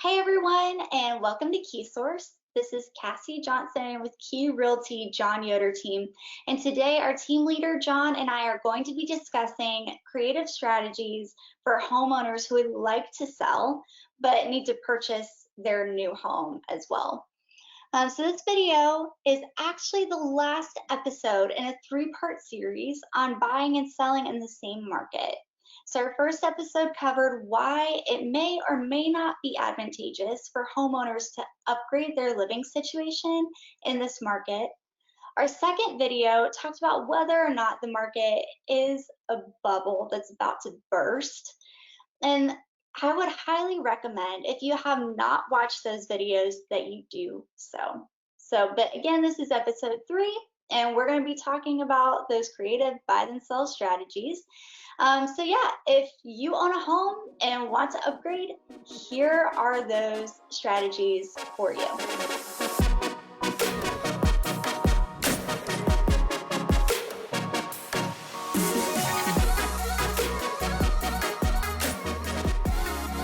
Hey everyone, and welcome to Key Source. This is Cassie Johnson with Key Realty John Yoder team. And today our team leader John and I are going to be discussing creative strategies for homeowners who would like to sell but need to purchase their new home as well. So this video is actually the last episode in a three-part series on buying and selling in the same market. So our first episode covered why it may or may not be advantageous for homeowners to upgrade their living situation in this market. Our second video talked about whether or not the market is a bubble that's about to burst. And I would highly recommend, if you have not watched those videos, that you do so. But again, this is episode 3, and we're going to be talking about those creative buy and sell strategies. So yeah, if you own a home and want to upgrade, here are those strategies for you.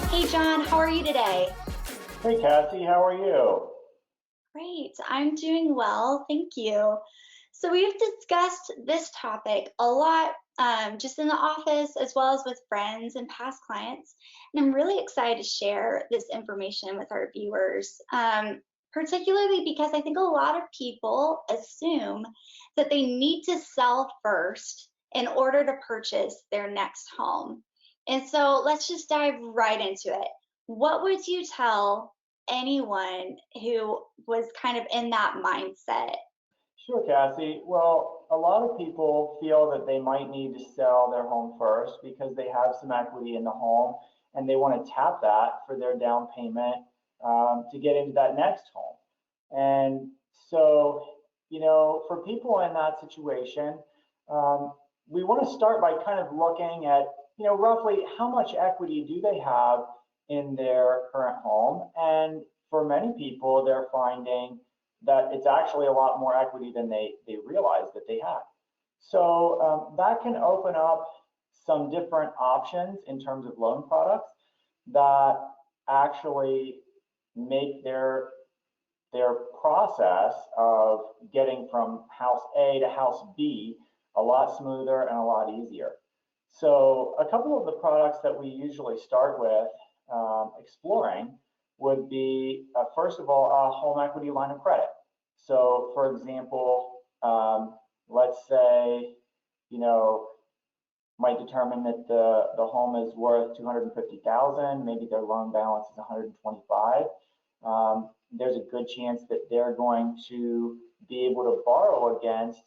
Hey John, how are you today? Hey Cassie, how are you? Great, I'm doing well, thank you. So we've discussed this topic a lot just in the office as well as with friends and past clients. And I'm really excited to share this information with our viewers, particularly because I think a lot of people assume that they need to sell first in order to purchase their next home. And so let's just dive right into it. What would you tell anyone who was kind of in that mindset? Sure, Cassie. Well, a lot of people feel that they might need to sell their home first because they have some equity in the home and they want to tap that for their down payment to get into that next home. And so, for people in that situation, we want to start by kind of looking at, roughly how much equity do they have in their current home. And for many people, they're finding that it's actually a lot more equity than they realized that they had. So that can open up some different options in terms of loan products that actually make their process of getting from house A to house B a lot smoother and a lot easier. So a couple of the products that we usually start with exploring would be, first of all, a home equity line of credit. So for example, let's say, might determine that the home is worth $250,000, maybe their loan balance is $125,000. There's a good chance that they're going to be able to borrow against,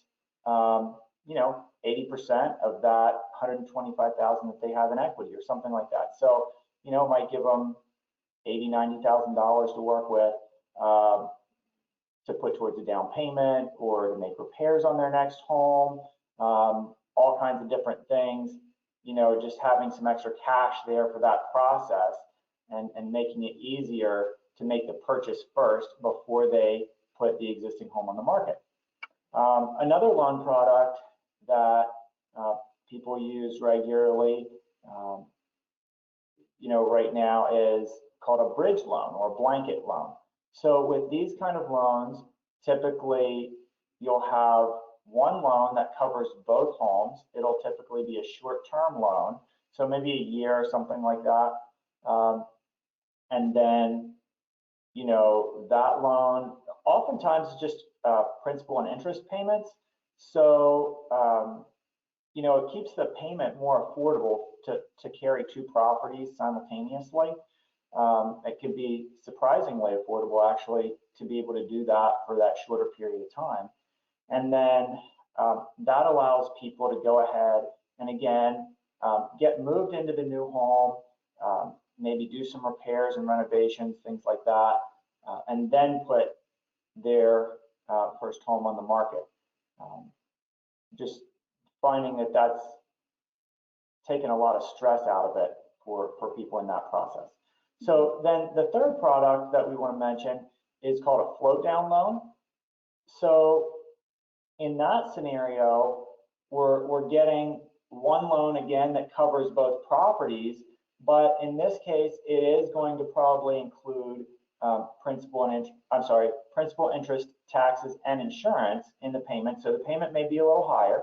80% of that $125,000 that they have in equity or something like that. So, it might give them $80,000, $90,000 to work with to put towards a down payment or to make repairs on their next home, all kinds of different things, just having some extra cash there for that process and making it easier to make the purchase first before they put the existing home on the market. Another loan product that people use regularly, right now is called a bridge loan or a blanket loan. So with these kind of loans, typically you'll have one loan that covers both homes. It'll typically be a short-term loan, so maybe a year or something like that. And then, that loan oftentimes is just principal and interest payments. So, it keeps the payment more affordable to carry two properties simultaneously. It can be surprisingly affordable, actually, to be able to do that for that shorter period of time. And then that allows people to go ahead and, again, get moved into the new home, maybe do some repairs and renovations, things like that, and then put their first home on the market. Just finding that that's taken a lot of stress out of it for people in that process. So then the third product that we want to mention is called a float down loan. So in that scenario, we're getting one loan again that covers both properties, But in this case, it is going to probably include principal, interest, taxes, and insurance in the payment. So the payment may be a little higher,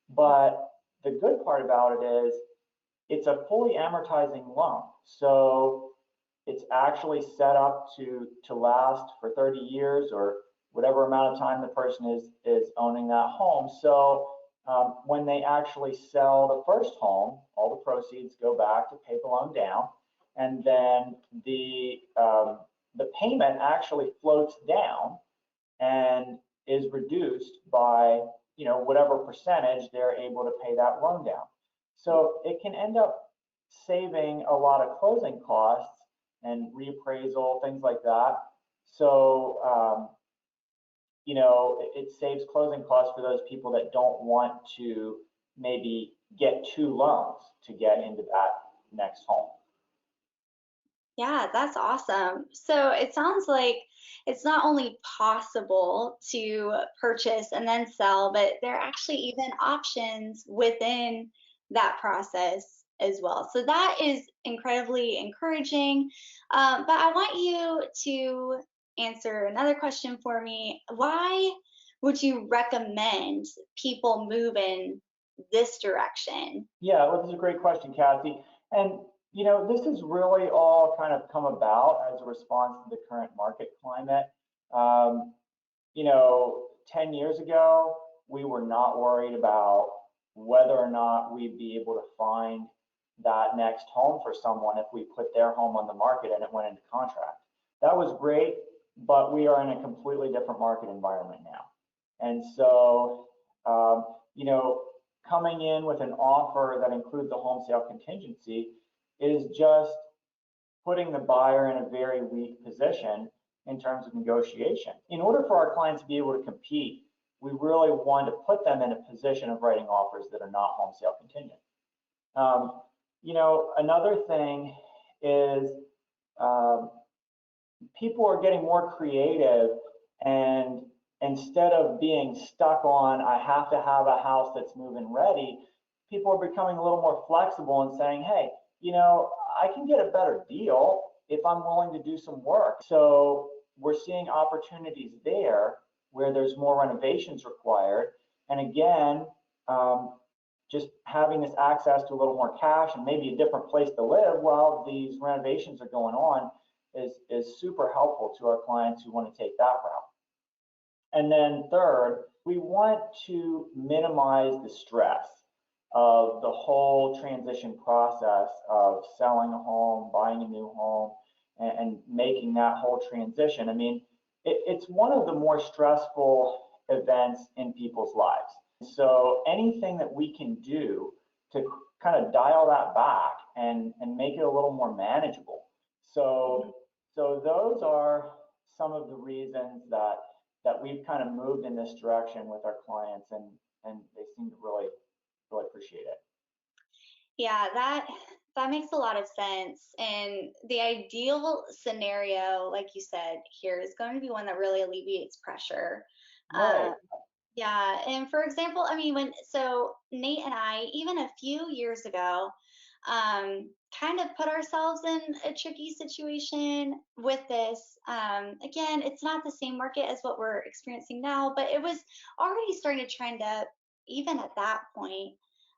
but the good part about it is it's a fully amortizing loan. So it's actually set up to last for 30 years or whatever amount of time the person is owning that home. So when they actually sell the first home, all the proceeds go back to pay the loan down, and then the payment actually floats down and is reduced by whatever percentage they're able to pay that loan down. So it can end up saving a lot of closing costs and reappraisal, things like that. So it saves closing costs for those people that don't want to maybe get two loans to get into that next home. Yeah, that's awesome. So it sounds like it's not only possible to purchase and then sell, but there are actually even options within that process as well. So that is incredibly encouraging. But I want you to answer another question for me. Why would you recommend people move in this direction? Yeah, well, this is a great question, Kathy. And this has really all kind of come about as a response to the current market climate. Um, 10 years ago, we were not worried about whether or not we'd be able to find that next home for someone if we put their home on the market and it went into contract. That was great, but we are in a completely different market environment now. And so, coming in with an offer that includes a home sale contingency is just putting the buyer in a very weak position in terms of negotiation. In order for our clients to be able to compete, we really want to put them in a position of writing offers that are not home sale contingent. Another thing is people are getting more creative, and instead of being stuck on, I have to have a house that's move-in ready, people are becoming a little more flexible and saying, hey, I can get a better deal if I'm willing to do some work. So we're seeing opportunities there where there's more renovations required. And again, just having this access to a little more cash and maybe a different place to live while these renovations are going on is super helpful to our clients who want to take that route. And then third, we want to minimize the stress of the whole transition process of selling a home, buying a new home, and making that whole transition. I mean, it's one of the more stressful events in people's lives. So anything that we can do to kind of dial that back and make it a little more manageable. So those are some of the reasons that we've kind of moved in this direction with our clients, and they seem to really appreciate it. Yeah, that makes a lot of sense. And the ideal scenario, like you said, here is going to be one that really alleviates pressure. Right. Yeah, and for example, I mean, so Nate and I, even a few years ago, kind of put ourselves in a tricky situation with this. Again, it's not the same market as what we're experiencing now, but it was already starting to trend up even at that point.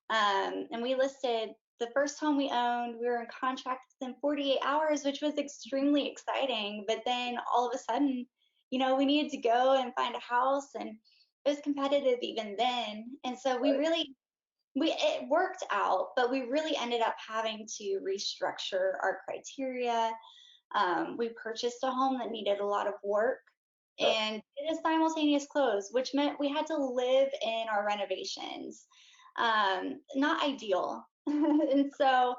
And we listed the first home we owned, we were in contract within 48 hours, which was extremely exciting. But then all of a sudden, we needed to go and find a house, and it was competitive even then. And so it worked out, but we really ended up having to restructure our criteria. We purchased a home that needed a lot of work and did a simultaneous close, which meant we had to live in our renovations. Not ideal. And so,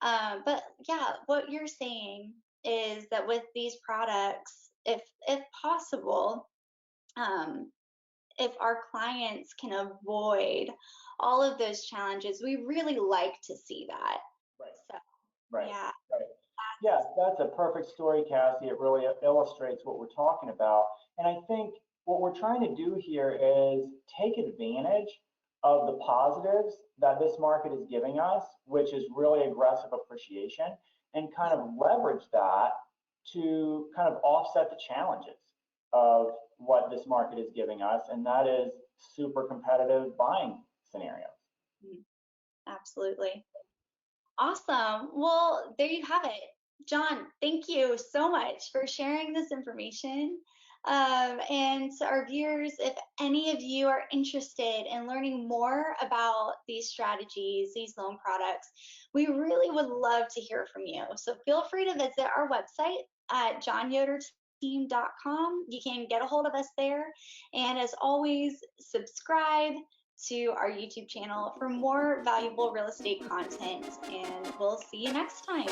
but yeah, what you're saying is that with these products, if possible, if our clients can avoid all of those challenges, we really like to see that. Right. So, Right. yeah. Right. Yes, that's a perfect story, Cassie. It really illustrates what we're talking about. And I think what we're trying to do here is take advantage of the positives that this market is giving us, which is really aggressive appreciation, and kind of leverage that to kind of offset the challenges of what this market is giving us, and that is super competitive buying scenarios. Absolutely. Awesome. Well, there you have it. John, thank you so much for sharing this information. And to our viewers, if any of you are interested in learning more about these strategies, these loan products, we really would love to hear from you. So feel free to visit our website at johnyoderteam.com. You can get a hold of us there. And as always, subscribe to our YouTube channel for more valuable real estate content, and we'll see you next time.